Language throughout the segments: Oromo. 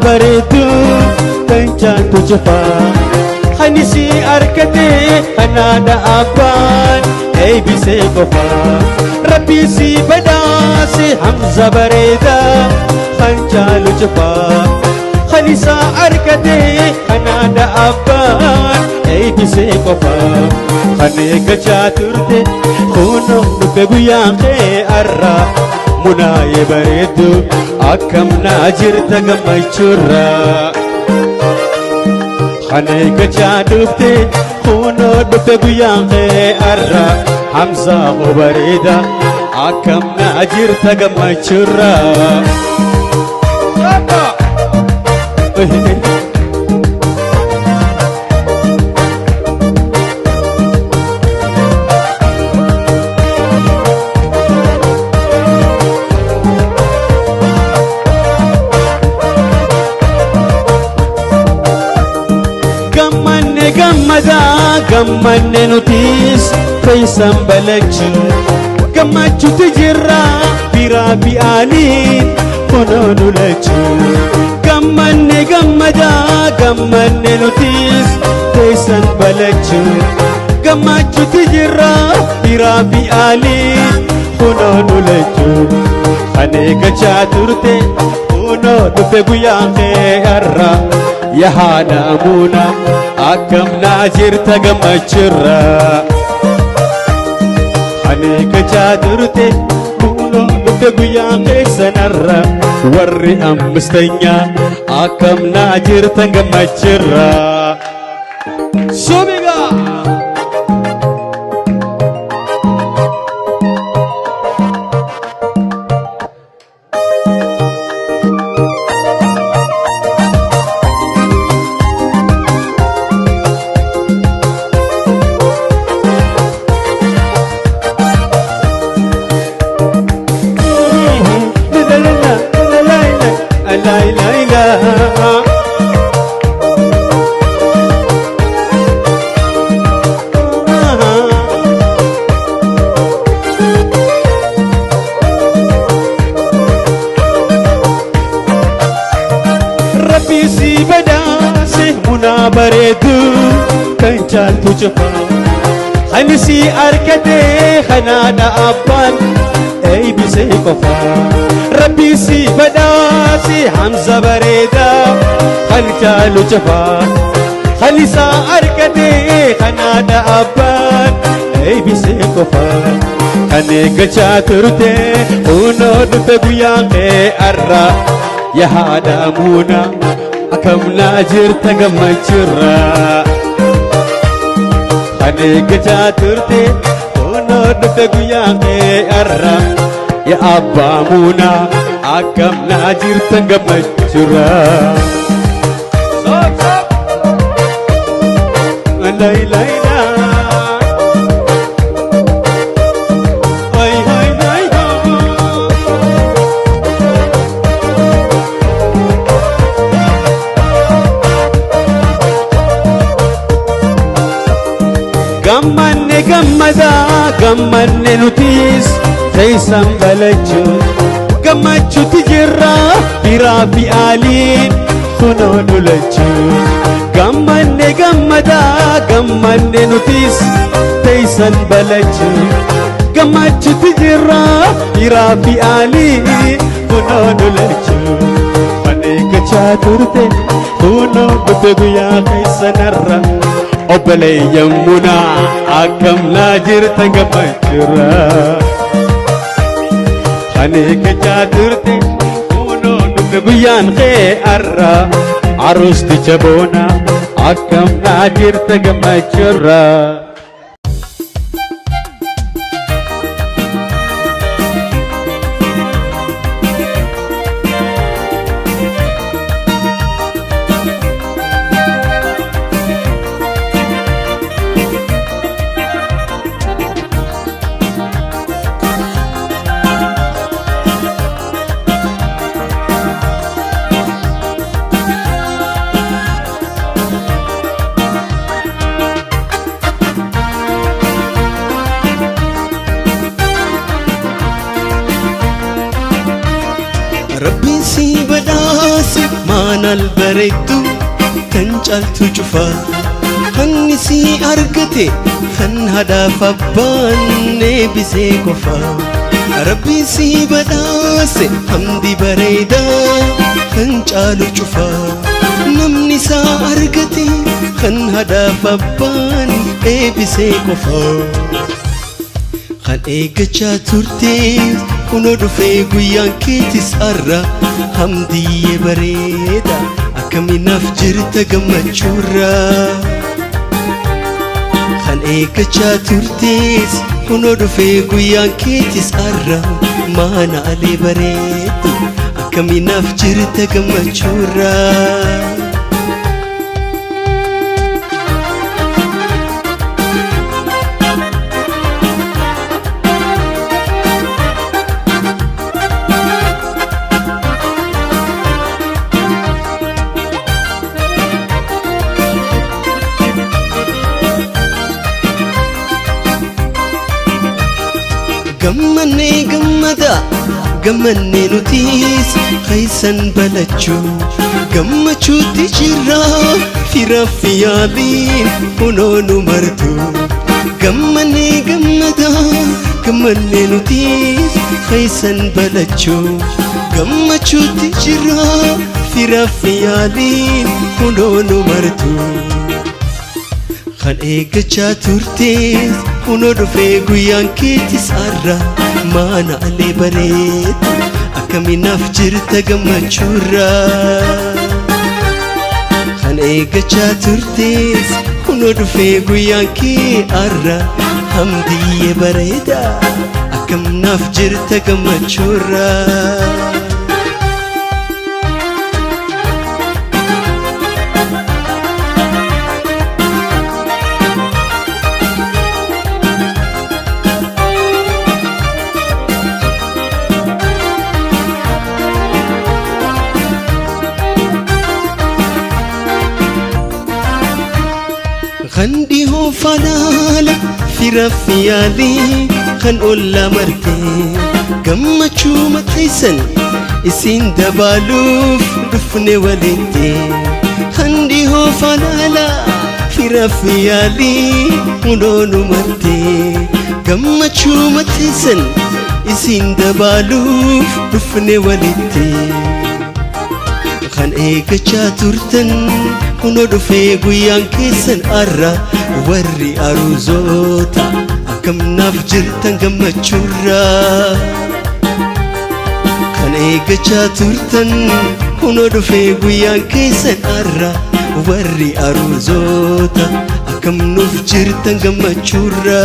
bareedu tanchaatu jafaa hanisi arkatee hanaadha abbaan eeybisee qofaa rabbiisi badaase hamza bareeda tanchaalu jafaa hanisa arkatee hanaadha abbaan eeybisee qofaa haneegachaa turte kunoo dhufe guyyaan kee arraa munaaye bareedu akkam naa jirta gammachurra haneegachaa dhufte kunoo dhufe guyyaan kee arra hamzaa koo bareeda akkam naa jirta gammachurra gammanne nutis feesan balachu gammachuutu jirra biraa bi'aaniin kunoo nulachu gammanne gammanne nutis feesan balachu gammachuutu jirra biraa bi'aaniin kunoo nulachu haneegachaa turte kunoo dhufe guyyaan kee arra yahaadha amuuna akkam naa jirta gammachurra haneegachaa turte kunoo dhufe guyyaan keessanarra warri ammistanyaa akkam naa jirta gammachurra subigaa bareedu kan caaltu jafaa hanisi arkatee hanaadha abbaan eeybisee qofaa rabbiisi badhaase hamza bareeda kan caalu jafaa hanisa arkatee hanaadha abbaan eeybisee qofaa haneegachaa turte kunoo dhufe guyyaan kee arra yahaadha amuuna akkam naa jirta gammachurra haneegachaa turte kunoo dhufe guyyaan kee arra ya abbaa muunaa akkam naa jirta gammachurra gammanne nutis feesan balachu gammachuutu jirra biraa bi'aaniin kunoo nulachu gammanne nutis feesan balachu gammachuutu jirra biraa bi'aaniin kunoo nulachu haneegachaa turte kunoo dhufe guyyaa keessanarra obboleeyyan munaa akkam naa jirta gammachurra haneegachaa turte guyyaan kee arra aroosticha boona akkam naa jirta gammachuurra. Rabbiin si badhaase maanal bareeddu kan caaltu cufa kan si argate kan hadaaf abbaan eebisee qofa. Rabbiin si badhaase hamdi bareeda kan caalu cufa namni isaa argate kan hadaaf abbaan eebisee qofa. Kan eeggachaa turtees kunoo dhufee guyyaan keetis arra hamdiyyee bareeda akkaminaaf jirta gammachuurra. Kan eeggachaa turtees kunoo dhufee guyyaan keetis arra maanaalee bareedu akkaminaaf jirta gammachuurra. Gammanne gammada gammanne nutis kaysan balachuu gammachuutti jirra firaaf yaaliin kunoo nu martu. Gammanne gammada gammanne nutis kaysan balachuu gammachuutti jirra firaaf yaaliin kunoo nu martu. Kan eeggachaa turtees kunoo dhufee guyyaan keetis arra maanaalee bareedu akkaminaaf jirta gammachuurra. Kan eeggachaa turtees kunoo dhufee guyyaan kee arra hamdiyyee bareeda akkaminaaf jirta gammachuurra. Kan dhihoo falaala firaaf yaalii kan olla martee gammachuu maxxansan isin dabaluuf dhufne walitti. Kan dhihoo falaala firaaf yaalii kunoo nu martee gammachuu maxxansan isin dabaluuf dhufne walitti. Kan eeggachaa turtan kunoo dhufee guyyaan keessan arra warri aruuzoota akkamnaaf jirtan gammachuurra. Kan eeggachaa turtan kunoo dhufee guyyaan keessan arra warri aruuzoota akkamnuuf jirtan gammachuurra.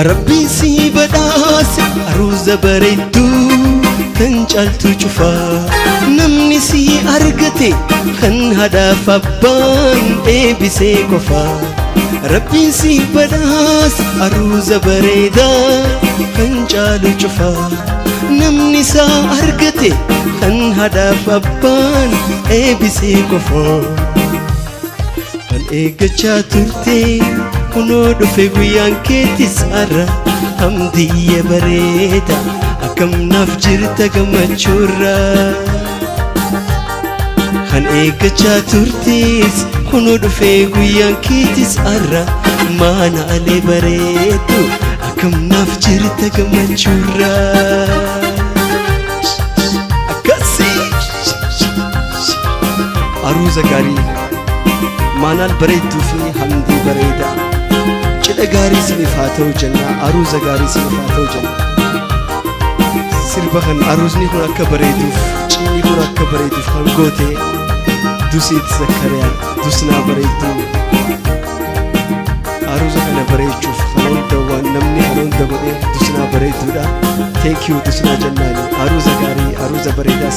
Rabbiin si badhaase aruuza bareeddu kan caaltu cufa namni si argate kan hadaaf abbaan eebisee qofa. Rabbiin si badhaase aruuza bareeda kan caalu cufa namni isaa argate kan hadaaf abbaan eebisee qofa. Kan eeggachaa turte kunoo dhufe guyyaan keetis arra hamdiyyee bareeda akkamnaaf jirta gammachuurra. Kan eeggachaa turtes kunoo dhufee guyyaan keetis arra maana alee bareedu akkam naaf jirta gammachuurra akkasii aruuza gaarii maanaal bareedduu fi hamdii bareeda cidha gaarii siniif haa ta'u jenna aruuza gaarii siniif haa ta'u jenna sirba kan aruuzni kun akka bareeduuf cinni kun akka bareeduuf kan goote dusiit Zakkariyaan dusnaa bareedduu aruuza kana bareechuuf kan hunda waan namni kan hunda godhee dusnaa bareedduudha thank you dusnaa jennaani aruuza gaarii aruuza bareedaa